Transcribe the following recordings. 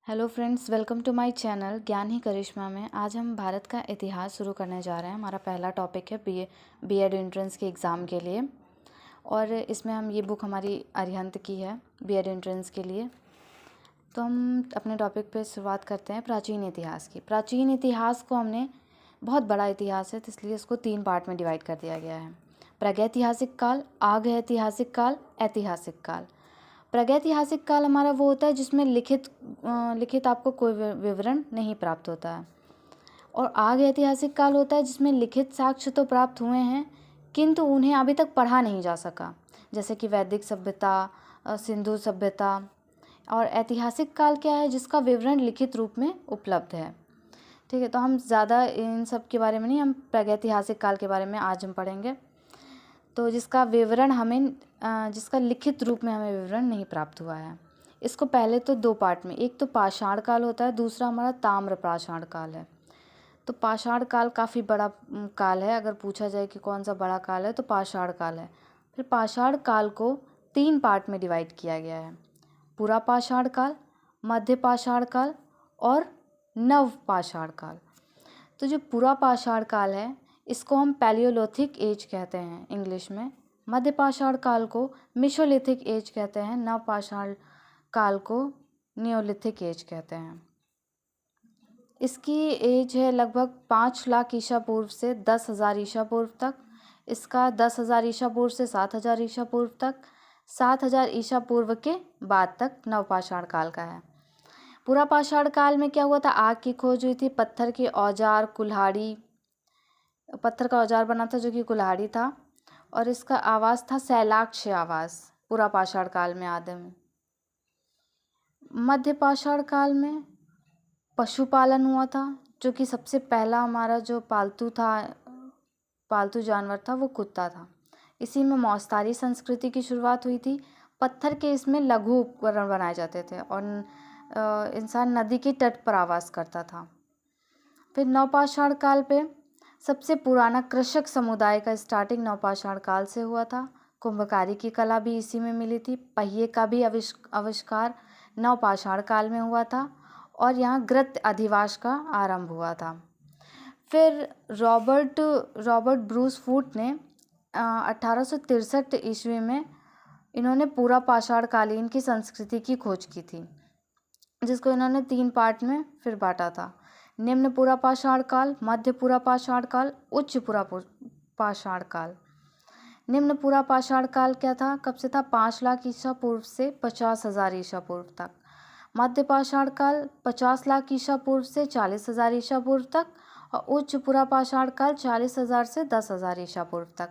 Hello friends, welcome to my channel ज्ञान ही करिश्मा में। आज हम भारत का इतिहास शुरू करने जा रहे हैं। हमारा पहला टॉपिक है बीएड एंट्रेंस के एग्ज़ाम के लिए, और इसमें हम ये बुक हमारी अरिहंत की है बीएड एंट्रेंस के लिए। तो हम अपने टॉपिक पे शुरुआत करते हैं प्राचीन इतिहास की। प्राचीन इतिहास को हमने, बहुत बड़ा इतिहास है तो इसलिए इसको 3 पार्ट में डिवाइड कर दिया गया है। प्रागैतिहासिक काल, आगैतिहासिक काल, ऐतिहासिक काल। प्रागैतिहासिक काल हमारा वो होता है जिसमें लिखित आपको कोई विवरण नहीं प्राप्त होता है, और आग ऐतिहासिक काल होता है जिसमें लिखित साक्ष्य तो प्राप्त हुए हैं किंतु उन्हें अभी तक पढ़ा नहीं जा सका, जैसे कि वैदिक सभ्यता, सिंधु सभ्यता। और ऐतिहासिक काल क्या है? जिसका विवरण लिखित रूप में उपलब्ध है। ठीक है, तो हम ज़्यादा इन सब के बारे में नहीं, हम प्रागैतिहासिक काल के बारे में आज हम पढ़ेंगे। तो जिसका विवरण हमें जिसका लिखित रूप में हमें विवरण नहीं प्राप्त हुआ है। इसको पहले तो 2 पार्ट में, एक तो पाषाण काल होता है, दूसरा हमारा ताम्र पाषाण काल है। तो पाषाण काल काफ़ी बड़ा काल है। अगर पूछा जाए कि कौन सा बड़ा काल है तो पाषाण काल है। फिर पाषाण काल को 3 पार्ट में डिवाइड किया गया है: पुरा पाषाण काल, मध्य पाषाण काल और नव पाषाण काल। तो जो पुरा पाषाण काल है इसको हम पैलियोलिथिक एज कहते हैं इंग्लिश में। मध्य पाषाण काल को मेसोलिथिक एज कहते हैं। नव पाषाण काल को नियोलिथिक एज कहते हैं। इसकी एज है लगभग 5 लाख ईसा पूर्व से 10,000 ईसा पूर्व तक। इसका 10,000 ईसा पूर्व से 7,000 ईसा पूर्व तक, 7,000 ईसा पूर्व के बाद तक नवपाषाण काल का है। पूरा पाषाण काल में क्या हुआ था? आग की खोज हुई थी, पत्थर के औजार, कुल्हाड़ी, पत्थर का औजार बना था जो कि कुल्हाड़ी था, और इसका आवास था शैलाक्ष आवास पूरा पाषाण काल में आदिम। मध्य पाषाण काल में पशुपालन हुआ था, जो कि सबसे पहला हमारा जो पालतू जानवर था वो कुत्ता था। इसी में मौस्तारी संस्कृति की शुरुआत हुई थी। पत्थर के इसमें लघु उपकरण बनाए जाते थे और इंसान नदी के तट पर आवास करता था। फिर नवपाषाण काल पे सबसे पुराना कृषक समुदाय का स्टार्टिंग नवपाषाण काल से हुआ था। कुंभकारी की कला भी इसी में मिली थी। पहिए का भी आविष्कार नवपाषाण काल में हुआ था, और यहाँ गृत्य अधिवास का आरंभ हुआ था। फिर रॉबर्ट ब्रूस फूट ने 1863 ईस्वी में इन्होंने पूरा पाषाण कालीन की संस्कृति की खोज की थी, जिसको इन्होंने 3 पार्ट में फिर बांटा था: निम्न पूरा पाषाण काल, मध्य पूरा पाषाण काल, उच्च पूरा पाषाण काल। निम्न पूरा पाषाण काल क्या था? कब से था? 5 लाख ईसा पूर्व से 50,000 ईसा पूर्व तक। मध्य पाषाण काल 50 लाख ईसा पूर्व से 40,000 ईसा पूर्व तक, और उच्च पूरा पाषाण काल 40,000 से 10,000 ईसा पूर्व तक।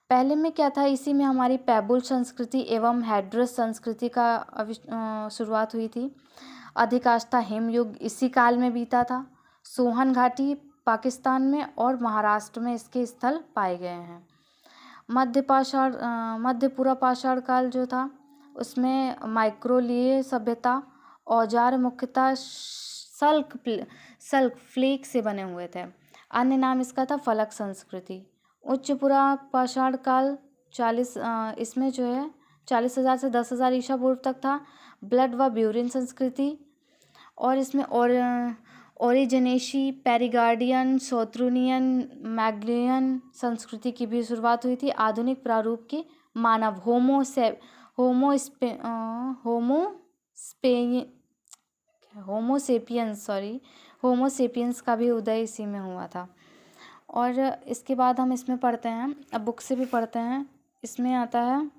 पहले में क्या था? इसी में हमारी पैबुल संस्कृति एवं हैड्रस संस्कृति का शुरुआत हुई थी। अधिकांशतः हिमयुग इसी काल में बीता था। सोहन घाटी पाकिस्तान में और महाराष्ट्र में इसके स्थल पाए गए हैं। मध्य पूरा पाषाण काल जो था उसमें माइक्रोलिय सभ्यता, औजार मुख्यतः सल्क फ्लेक से बने हुए थे। अन्य नाम इसका था फलक संस्कृति। उच्च पूरा पाषाण काल इसमें जो है 40,000 से 10,000 ईसा पूर्व तक था। ब्लड व ब्यूरिन संस्कृति, और इसमें ओरिजिनेशी, पेरिगार्डियन, सोत्रुनियन, मैग्लियन संस्कृति की भी शुरुआत हुई थी। आधुनिक प्रारूप के मानव होमोसेपियंस का भी उदय इसी में हुआ था। और इसके बाद हम इसमें पढ़ते हैं, अब बुक से भी पढ़ते हैं। इसमें आता है